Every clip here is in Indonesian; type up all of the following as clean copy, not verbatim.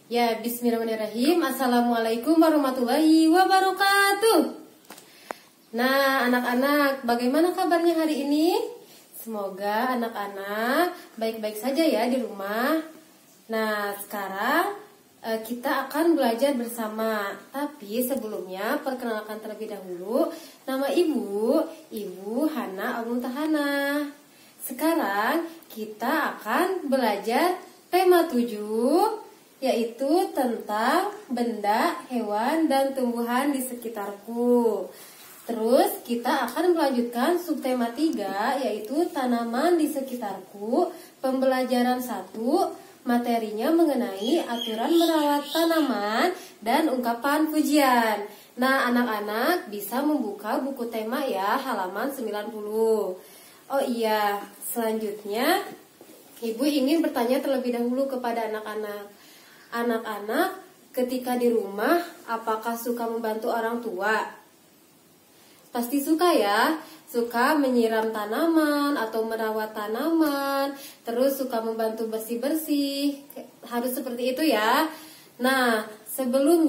Ya, bismillahirrahmanirrahim. Assalamualaikum warahmatullahi wabarakatuh. Nah, anak-anak, bagaimana kabarnya hari ini? Semoga anak-anak baik-baik saja ya di rumah. Nah, sekarang kita akan belajar bersama. Tapi sebelumnya perkenalkan terlebih dahulu. Nama Ibu Hana Almuntahana. Sekarang kita akan belajar tema 7, yaitu tentang benda, hewan, dan tumbuhan di sekitarku. Terus kita akan melanjutkan subtema 3, yaitu tanaman di sekitarku. Pembelajaran 1, materinya mengenai aturan merawat tanaman dan ungkapan pujian. Nah, anak-anak bisa membuka buku tema ya, halaman 90. Oh iya, selanjutnya Ibu ingin bertanya terlebih dahulu kepada anak-anak. Anak-anak ketika di rumah apakah suka membantu orang tua? Pasti suka ya, suka menyiram tanaman atau merawat tanaman, terus suka membantu bersih-bersih, harus seperti itu ya. Nah, sebelum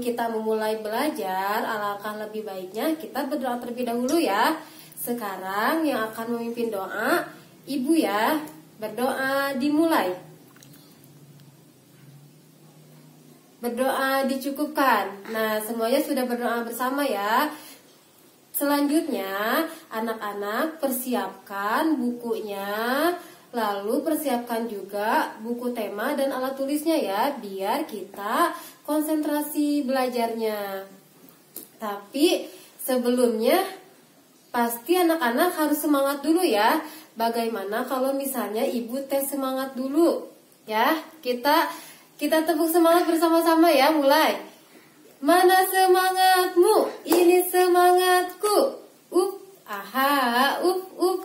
kita memulai belajar, alangkah lebih baiknya kita berdoa terlebih dahulu ya. Sekarang yang akan memimpin doa, Ibu ya, berdoa dimulai. Berdoa dicukupkan. Nah, semuanya sudah berdoa bersama ya. Selanjutnya, anak-anak persiapkan bukunya, lalu persiapkan juga buku tema dan alat tulisnya ya, biar kita konsentrasi belajarnya. Tapi sebelumnya, pasti anak-anak harus semangat dulu ya. Bagaimana kalau misalnya Ibu tes semangat dulu? Ya, kita tepuk semangat bersama-sama ya, mulai. Mana semangatmu? Ini semangatku. Aha,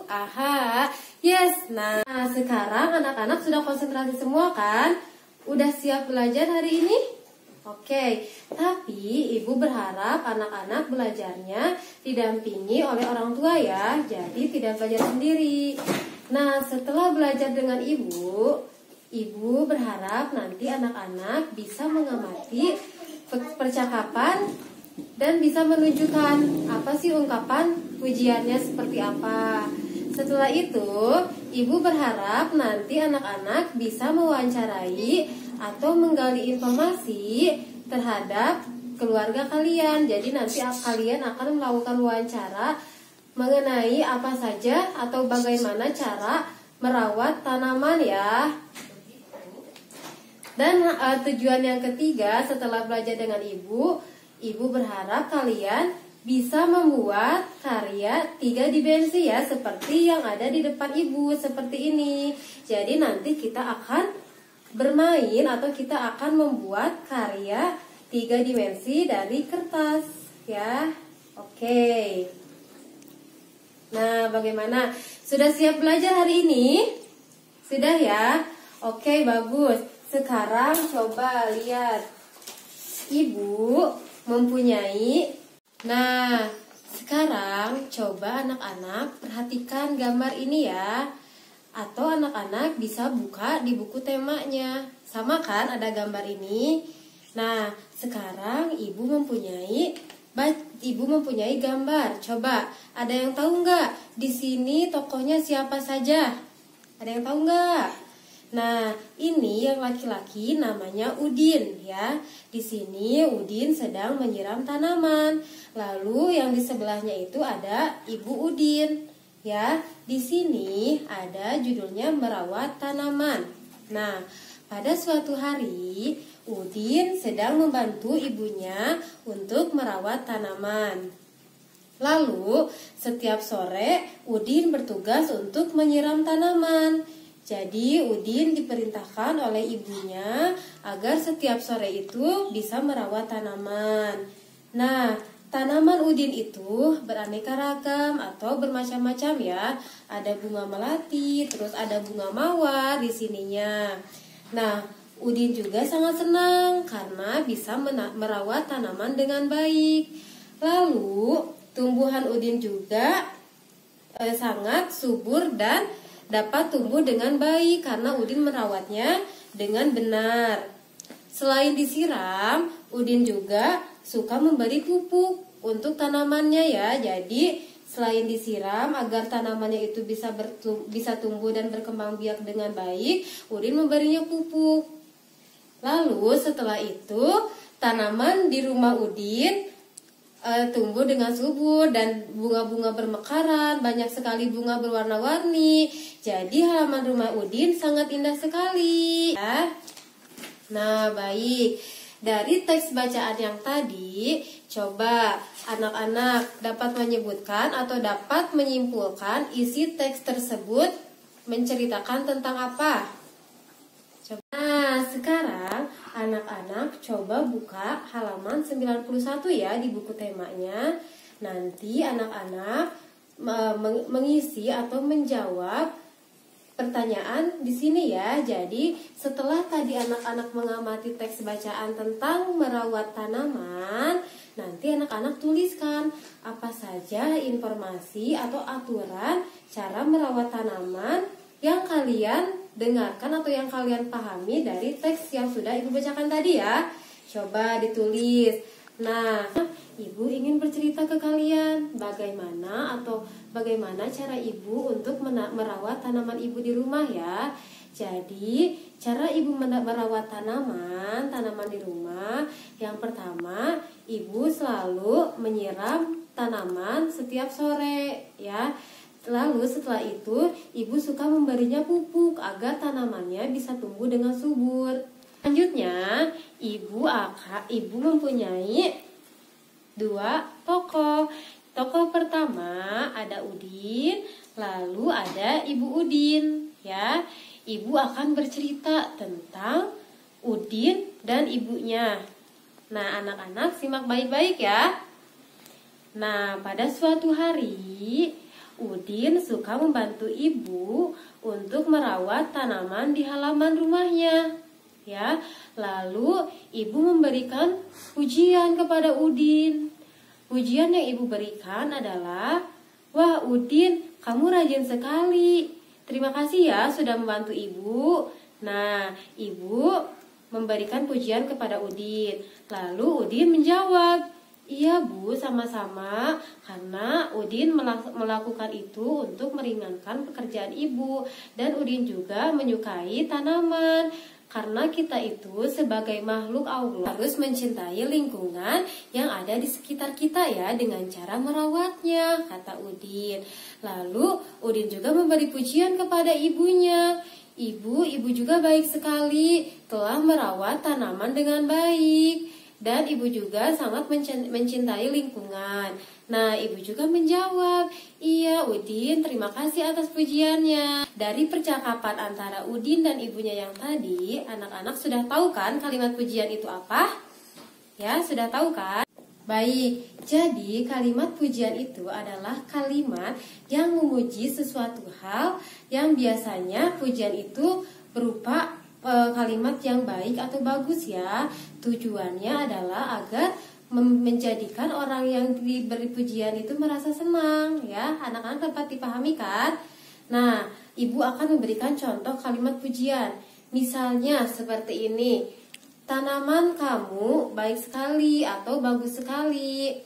aha. Yes. Nah, sekarang anak-anak sudah konsentrasi semua kan? Udah siap belajar hari ini? Oke, tapi Ibu berharap anak-anak belajarnya didampingi oleh orang tua ya, jadi tidak belajar sendiri. Nah, setelah belajar dengan Ibu berharap nanti anak-anak bisa mengamati percakapan dan bisa menunjukkan apa sih ungkapan pujiannya seperti apa. Setelah itu, Ibu berharap nanti anak-anak bisa mewawancarai atau menggali informasi terhadap keluarga kalian. Jadi nanti kalian akan melakukan wawancara mengenai apa saja atau bagaimana cara merawat tanaman ya. Dan tujuan yang ketiga, setelah belajar dengan Ibu berharap kalian bisa membuat karya 3 dimensi ya, seperti yang ada di depan Ibu, seperti ini. Jadi nanti kita akan bermain atau kita akan membuat karya 3 dimensi dari kertas ya. Oke. Nah, bagaimana? Sudah siap belajar hari ini? Sudah ya? Oke, bagus. Sekarang coba lihat, Ibu mempunyai. Nah, sekarang coba anak-anak perhatikan gambar ini ya. Atau anak-anak bisa buka di buku temanya. Sama kan ada gambar ini. Nah, sekarang Ibu mempunyai gambar. Coba, ada yang tahu nggak? Di sini tokohnya siapa saja? Ada yang tahu nggak? Nah, ini yang laki-laki namanya Udin ya. Di sini Udin sedang menyiram tanaman. Lalu yang di sebelahnya itu ada Ibu Udin ya. Di sini ada judulnya merawat tanaman. Nah, pada suatu hari Udin sedang membantu ibunya untuk merawat tanaman. Lalu setiap sore Udin bertugas untuk menyiram tanaman. Jadi Udin diperintahkan oleh ibunya agar setiap sore itu bisa merawat tanaman. Nah, tanaman Udin itu beraneka ragam atau bermacam-macam ya. Ada bunga melati, terus ada bunga mawar di sininya. Nah, Udin juga sangat senang karena bisa merawat tanaman dengan baik. Lalu, tumbuhan Udin juga sangat subur dan dapat tumbuh dengan baik karena Udin merawatnya dengan benar. selain disiram, Udin juga suka memberi pupuk untuk tanamannya ya. Jadi selain disiram agar tanamannya itu bisa tumbuh dan berkembang biak dengan baik, Udin memberinya pupuk. Lalu setelah itu tanaman di rumah Udin tumbuh dengan subur dan bunga-bunga bermekaran, banyak sekali bunga berwarna-warni. Jadi halaman rumah Udin sangat indah sekali ya. Nah, baik. Dari teks bacaan yang tadi, coba anak-anak dapat menyebutkan atau dapat menyimpulkan isi teks tersebut menceritakan tentang apa? Coba. Nah, sekarang anak-anak coba buka halaman 91 ya di buku temanya. Nanti anak-anak mengisi atau menjawab pertanyaan di sini ya. Jadi setelah tadi anak-anak mengamati teks bacaan tentang merawat tanaman, nanti anak-anak tuliskan apa saja informasi atau aturan cara merawat tanaman yang kalian dengarkan atau yang kalian pahami dari teks yang sudah Ibu bacakan tadi ya. Coba ditulis. Nah, Ibu ingin bercerita ke kalian bagaimana cara Ibu untuk merawat tanaman Ibu di rumah ya. Jadi, cara Ibu merawat tanaman di rumah, yang pertama, Ibu selalu menyiram tanaman setiap sore ya. Lalu setelah itu, Ibu suka memberinya pupuk agar tanamannya bisa tumbuh dengan subur. Selanjutnya, Ibu mempunyai 2 tokoh. Tokoh pertama ada Udin, lalu ada Ibu Udin ya. Ibu akan bercerita tentang Udin dan ibunya. Nah, anak-anak simak baik-baik ya. Nah, pada suatu hari Udin suka membantu ibu untuk merawat tanaman di halaman rumahnya ya. Lalu ibu memberikan pujian kepada Udin. Pujian yang ibu berikan adalah, "Wah Udin, kamu rajin sekali. Terima kasih ya sudah membantu ibu." Nah, ibu memberikan pujian kepada Udin. Lalu Udin menjawab, "Iya Bu, sama-sama, karena Udin melakukan itu untuk meringankan pekerjaan ibu. Dan Udin juga menyukai tanaman. Karena kita itu sebagai makhluk Allah harus mencintai lingkungan yang ada di sekitar kita ya, dengan cara merawatnya," kata Udin. Lalu Udin juga memberi pujian kepada ibunya. Ibu juga baik sekali, telah merawat tanaman dengan baik. Dan ibu juga sangat mencintai lingkungan. Nah, ibu juga menjawab, "Iya Udin, terima kasih atas pujiannya." Dari percakapan antara Udin dan ibunya yang tadi, anak-anak sudah tahu kan kalimat pujian itu apa? Ya, sudah tahu kan? Baik, jadi kalimat pujian itu adalah kalimat yang memuji sesuatu hal yang biasanya pujian itu berupa kalimat yang baik atau bagus ya. Tujuannya adalah agar menjadikan orang yang diberi pujian itu merasa senang ya. Anak-anak dapat dipahami kan? Nah, ibu akan memberikan contoh kalimat pujian. Misalnya seperti ini, "Tanaman kamu baik sekali" atau "bagus sekali."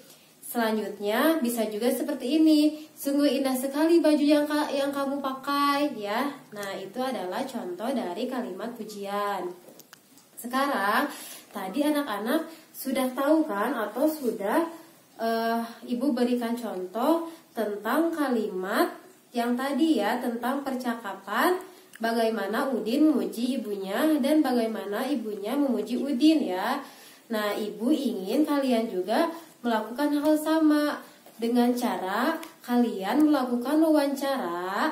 Selanjutnya bisa juga seperti ini, "Sungguh indah sekali baju yang kamu pakai," ya. Nah, itu adalah contoh dari kalimat pujian. Sekarang, tadi anak-anak sudah tahu kan atau sudah ibu berikan contoh tentang kalimat yang tadi ya, tentang percakapan bagaimana Udin memuji ibunya dan bagaimana ibunya memuji Udin ya. Nah, ibu ingin kalian juga melakukan hal sama dengan cara kalian melakukan wawancara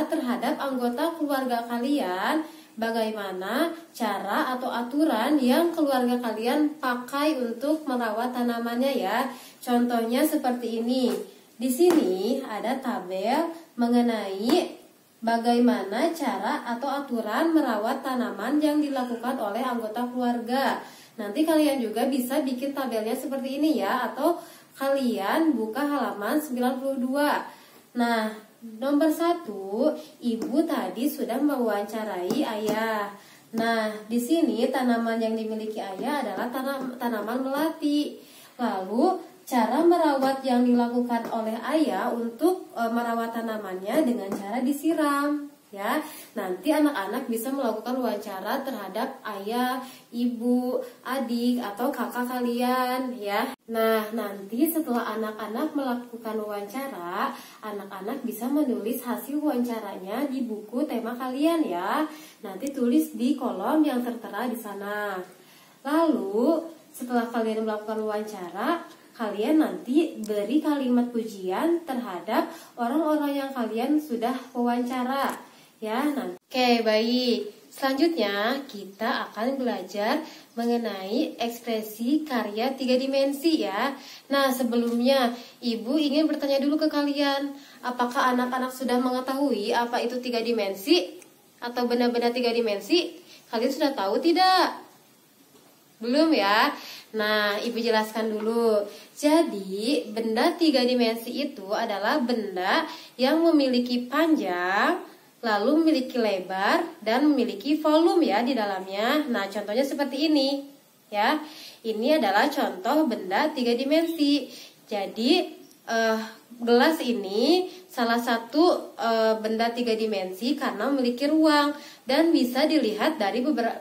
terhadap anggota keluarga kalian, bagaimana cara atau aturan yang keluarga kalian pakai untuk merawat tanamannya ya. Contohnya seperti ini. Di sini ada tabel mengenai bagaimana cara atau aturan merawat tanaman yang dilakukan oleh anggota keluarga. Nanti kalian juga bisa bikin tabelnya seperti ini ya, atau kalian buka halaman 92. Nah, nomor 1, ibu tadi sudah mewawancarai ayah. Nah, di sini tanaman yang dimiliki ayah adalah tanaman melati. Lalu, cara merawat yang dilakukan oleh ayah untuk merawat tanamannya dengan cara disiram. Ya, nanti anak-anak bisa melakukan wawancara terhadap ayah, ibu, adik, atau kakak kalian ya. Nah, nanti setelah anak-anak melakukan wawancara, anak-anak bisa menulis hasil wawancaranya di buku tema kalian ya. Nanti tulis di kolom yang tertera di sana. Lalu, setelah kalian melakukan wawancara, kalian nanti beri kalimat pujian terhadap orang-orang yang kalian sudah wawancara. Ya, nanti. Oke, baik. Selanjutnya kita akan belajar mengenai ekspresi karya 3 dimensi ya. Nah, sebelumnya Ibu ingin bertanya dulu ke kalian, apakah anak-anak sudah mengetahui apa itu 3 dimensi atau benda-benda 3 dimensi? Kalian sudah tahu tidak? Belum ya? Nah, Ibu jelaskan dulu. Jadi, benda 3 dimensi itu adalah benda yang memiliki panjang, lalu memiliki lebar dan memiliki volume ya di dalamnya. Nah, contohnya seperti ini ya. Ini adalah contoh benda 3 dimensi. Jadi gelas ini salah satu benda 3 dimensi karena memiliki ruang dan bisa dilihat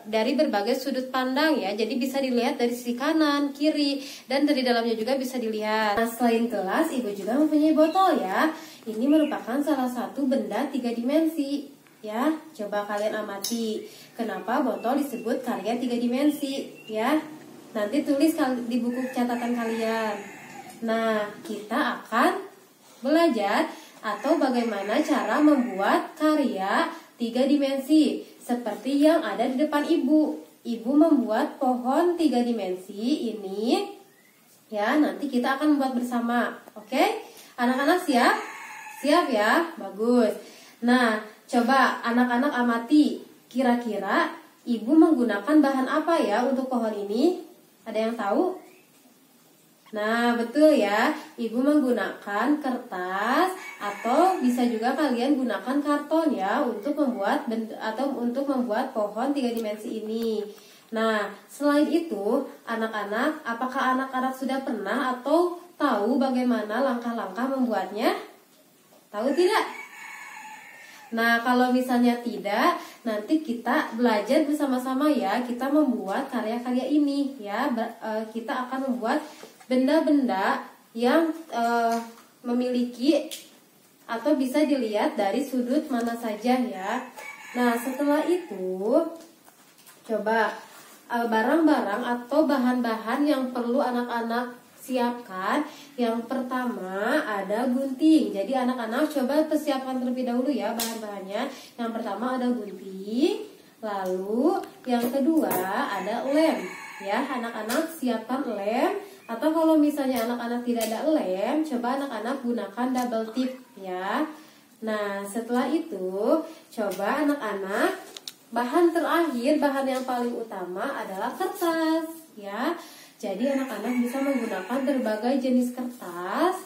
dari berbagai sudut pandang ya. Jadi bisa dilihat dari sisi kanan, kiri, dan dari dalamnya juga bisa dilihat. Nah, selain gelas, Ibu juga mempunyai botol ya. Ini merupakan salah satu benda 3 dimensi ya. Coba kalian amati kenapa botol disebut karya 3 dimensi ya. Nanti tulis di buku catatan kalian. Nah, kita akan belajar atau bagaimana cara membuat karya 3 dimensi seperti yang ada di depan Ibu. Ibu membuat pohon 3 dimensi ini ya. Nanti kita akan membuat bersama. Oke? Anak-anak siap? Siap ya? Bagus. Nah, coba anak-anak amati, kira-kira Ibu menggunakan bahan apa ya untuk pohon ini? Ada yang tahu? Nah, betul ya. Ibu menggunakan kertas atau bisa juga kalian gunakan karton ya untuk membuat membuat pohon 3 dimensi ini. Nah, selain itu, anak-anak, apakah anak-anak sudah pernah atau tahu bagaimana langkah-langkah membuatnya? Tahu tidak? Nah, kalau misalnya tidak, nanti kita belajar bersama-sama ya. Kita membuat karya-karya ini ya. Kita akan membuat benda-benda yang memiliki atau bisa dilihat dari sudut mana saja ya. Nah, setelah itu coba barang-barang atau bahan-bahan yang perlu anak-anak siapkan. Yang pertama ada gunting. Jadi anak-anak coba persiapkan terlebih dahulu ya bahan-bahannya. Yang pertama ada gunting. Lalu yang kedua ada lem. Ya, anak-anak siapkan lem. Atau kalau misalnya anak-anak tidak ada lem, coba anak-anak gunakan double tip ya. Nah, setelah itu coba anak-anak bahan terakhir, bahan yang paling utama adalah kertas ya. Jadi anak-anak bisa menggunakan berbagai jenis kertas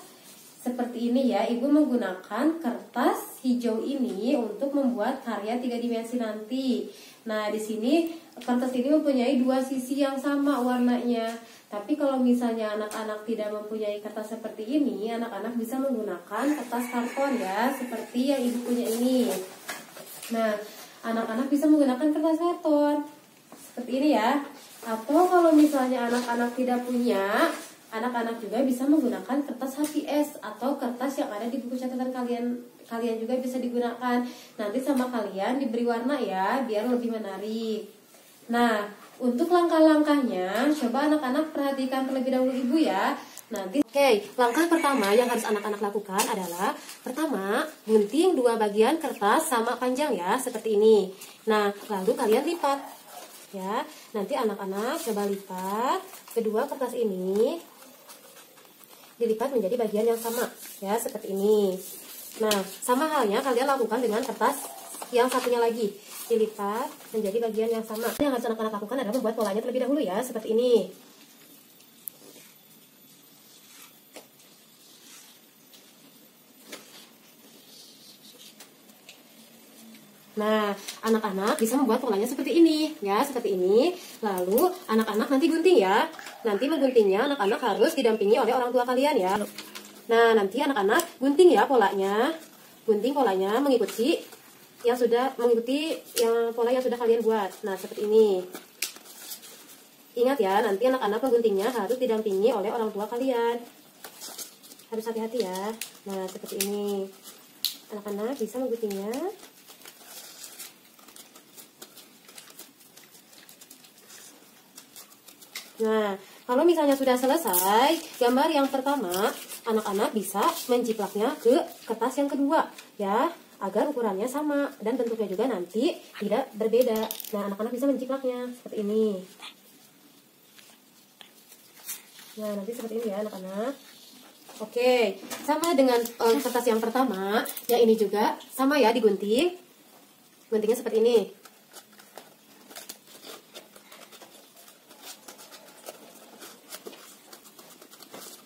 seperti ini ya. Ibu menggunakan kertas hijau ini untuk membuat karya 3 dimensi nanti. Nah, di sini kertas ini mempunyai 2 sisi yang sama warnanya. Tapi kalau misalnya anak-anak tidak mempunyai kertas seperti ini, anak-anak bisa menggunakan kertas karton ya, seperti yang Ibu punya ini. Nah, anak-anak bisa menggunakan kertas karton seperti ini ya. Atau kalau misalnya anak-anak tidak punya, anak-anak juga bisa menggunakan kertas HPS atau kertas yang ada di buku catatan kalian juga bisa digunakan. Nanti sama kalian diberi warna ya, biar lebih menarik. Nah, untuk langkah-langkahnya, coba anak-anak perhatikan terlebih dahulu Ibu ya. Nanti, langkah pertama yang harus anak-anak lakukan adalah pertama, gunting 2 bagian kertas sama panjang ya, seperti ini. Nah, lalu kalian lipat. Ya, nanti anak-anak coba lipat kedua kertas ini dilipat menjadi bagian yang sama ya, seperti ini. Nah, sama halnya kalian lakukan dengan kertas yang satunya lagi, dilipat menjadi bagian yang sama. Yang harus anak-anak lakukan adalah membuat polanya terlebih dahulu ya, seperti ini. Nah, anak-anak bisa membuat polanya seperti ini, ya, seperti ini. Lalu, anak-anak nanti gunting ya. Nanti mengguntingnya anak-anak harus didampingi oleh orang tua kalian ya. Nah, nanti anak-anak gunting ya polanya. Gunting polanya mengikuti pola yang sudah kalian buat. Nah, seperti ini. Ingat ya, nanti anak-anak mengguntingnya harus didampingi oleh orang tua kalian. Harus hati-hati ya. Nah, seperti ini. Anak-anak bisa mengguntingnya. Nah, kalau misalnya sudah selesai gambar yang pertama, anak-anak bisa menjiplaknya ke kertas yang kedua, ya, agar ukurannya sama dan bentuknya juga nanti tidak berbeda. Nah, anak-anak bisa menjiplaknya seperti ini. Nah, nanti seperti ini ya anak-anak. Oke, sama dengan kertas yang pertama, yang ini juga sama ya, digunting. Guntingnya seperti ini.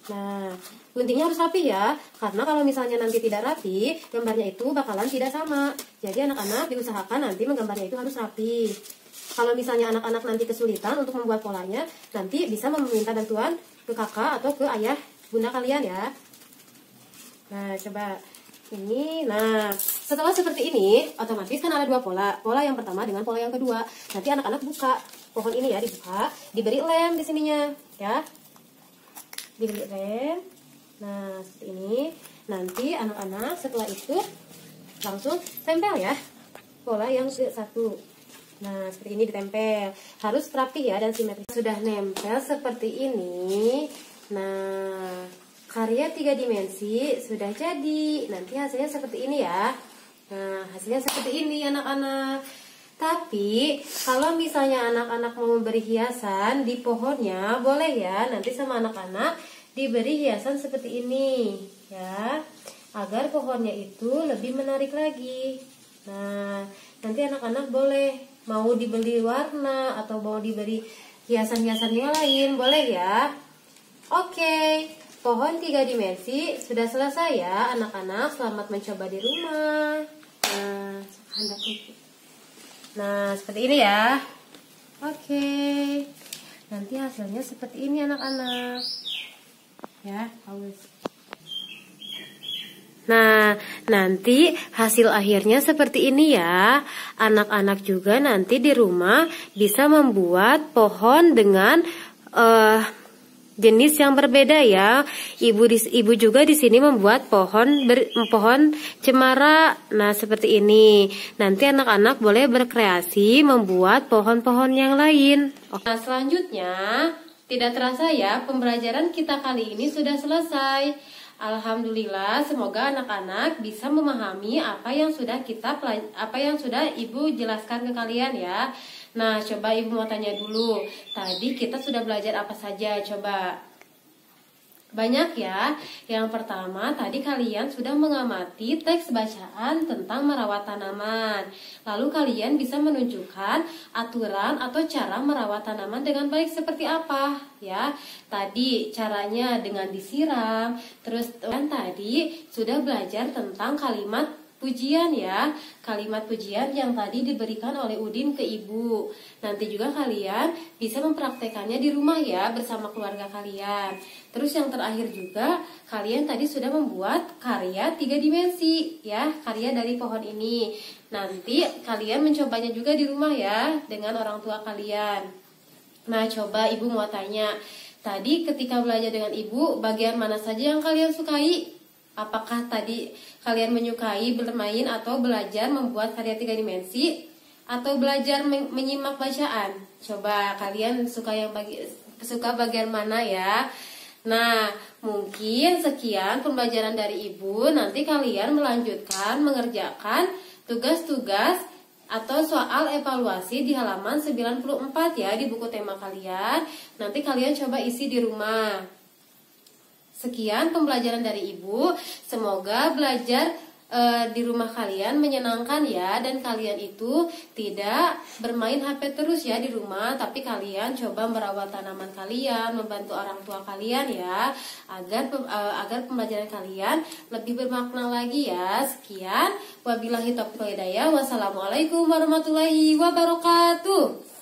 Nah, guntingnya harus rapi ya, karena kalau misalnya nanti tidak rapi, gambarnya itu bakalan tidak sama. Jadi anak-anak diusahakan nanti menggambarnya itu harus rapi. Kalau misalnya anak-anak nanti kesulitan untuk membuat polanya, nanti bisa meminta bantuan ke kakak atau ke ayah bunda kalian ya. Nah, coba ini. Nah, setelah seperti ini, otomatis kan ada dua pola. Pola yang pertama dengan pola yang kedua. Nanti anak-anak buka pohon ini ya, dibuka, diberi lem di sininya, ya. Diberi rem. Nah, seperti ini. Nanti anak-anak setelah itu langsung tempel ya pola yang satu. Nah, seperti ini ditempel. Harus rapi ya dan simetris. Sudah nempel seperti ini. Nah, karya 3 dimensi sudah jadi. Nanti hasilnya seperti ini ya. Nah, hasilnya seperti ini anak-anak. Tapi kalau misalnya anak-anak mau memberi hiasan di pohonnya, boleh ya, nanti sama anak-anak diberi hiasan seperti ini ya, agar pohonnya itu lebih menarik lagi. Nah, nanti anak-anak boleh mau dibeli warna atau mau diberi hiasan-hiasan yang lain, boleh ya. Oke, pohon 3 dimensi sudah selesai ya anak-anak. Selamat mencoba di rumah. Nah, seperti ini ya. Oke. Nanti hasilnya seperti ini anak-anak. Ya, haus. Nah, nanti hasil akhirnya seperti ini ya. Anak-anak juga nanti di rumah bisa membuat pohon dengan jenis yang berbeda ya. Ibu juga di sini membuat pohon cemara. Nah, seperti ini. Nanti anak-anak boleh berkreasi membuat pohon-pohon yang lain. Nah, selanjutnya tidak terasa ya, pembelajaran kita kali ini sudah selesai. Alhamdulillah, semoga anak-anak bisa memahami apa yang sudah Ibu jelaskan ke kalian ya. Nah, coba Ibu mau tanya dulu. Tadi kita sudah belajar apa saja? Coba. Banyak ya. Yang pertama, tadi kalian sudah mengamati teks bacaan tentang merawat tanaman. Lalu kalian bisa menunjukkan aturan atau cara merawat tanaman dengan baik seperti apa ya. Tadi caranya dengan disiram. Terus tadi sudah belajar tentang kalimat pujian ya, kalimat pujian yang tadi diberikan oleh Udin ke Ibu. Nanti juga kalian bisa mempraktekannya di rumah ya bersama keluarga kalian. Terus yang terakhir juga kalian tadi sudah membuat karya 3 dimensi ya, karya dari pohon ini. Nanti kalian mencobanya juga di rumah ya dengan orang tua kalian. Nah, coba Ibu mau tanya, tadi ketika belajar dengan Ibu, bagian mana saja yang kalian sukai? Apakah tadi kalian menyukai bermain atau belajar membuat karya 3 dimensi atau belajar menyimak bacaan? Coba kalian suka bagian mana ya? Nah, mungkin sekian pembelajaran dari Ibu. Nanti kalian melanjutkan mengerjakan tugas-tugas atau soal evaluasi di halaman 94 ya di buku tema kalian. Nanti kalian coba isi di rumah. Sekian pembelajaran dari Ibu. Semoga belajar di rumah kalian menyenangkan ya, dan kalian itu tidak bermain HP terus ya di rumah, tapi kalian coba merawat tanaman kalian, membantu orang tua kalian ya, agar pembelajaran kalian lebih bermakna lagi ya. Sekian, wabillahi taufiq wal hidayah. Wassalamualaikum warahmatullahi wabarakatuh.